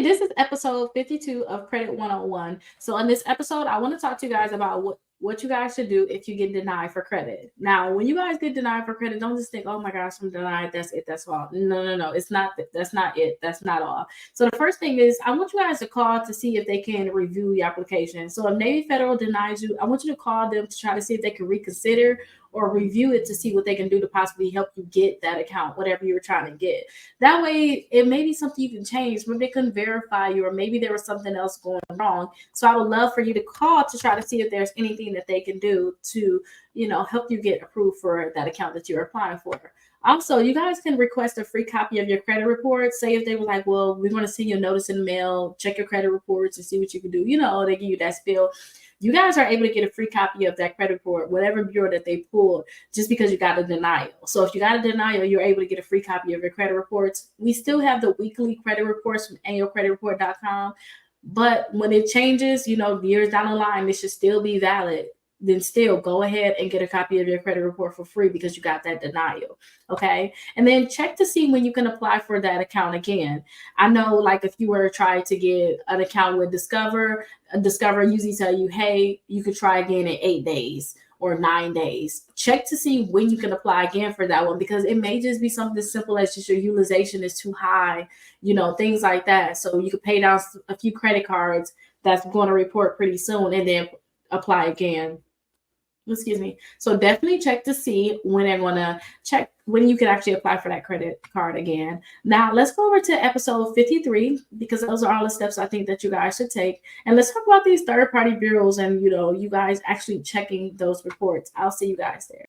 this is episode 52 of Credit 101. So in this episode, I want to talk to you guys about what you guys should do if you get denied for credit. Now, when you guys get denied for credit, don't just think, oh my gosh, I'm denied. That's it. That's all. No. It's not. That's not it. That's not all. So the first thing is I want you guys to call to see if they can review your application. So if Navy Federal denies you, I want you to call them to try to see if they can reconsider or review it to see what they can do to possibly help you get that account, whatever you were trying to get. That way, it may be something you can change. Maybe they couldn't verify you, or maybe there was something else going wrong. So I would love for you to call to try to see if there's anything that they can do to, help you get approved for that account that you're applying for. Also, you guys can request a free copy of your credit report. Say if they were like, well, we want to send you a notice in the mail, check your credit reports and see what you can do. They give you that spiel. You guys are able to get a free copy of that credit report, whatever bureau that they pulled, just because you got a denial. So if you got a denial, you're able to get a free copy of your credit reports. We still have the weekly credit reports from annualcreditreport.com. But when it changes, years down the line, it should still be valid. Then still go ahead and get a copy of your credit report for free because you got that denial. Okay. And then check to see when you can apply for that account again. I know, like, if you were trying to get an account with Discover usually tell you, hey, you could try again in 8 days or 9 days. Check to see when you can apply again for that one, because it may just be something as simple as just your utilization is too high, things like that. So you could pay down a few credit cards that's going to report pretty soon and then apply again. Excuse me. So definitely check to see when they're going to check when you can actually apply for that credit card again. Now let's go over to episode 53, because those are all the steps I think that you guys should take. And let's talk about these third-party bureaus and, you guys actually checking those reports. I'll see you guys there.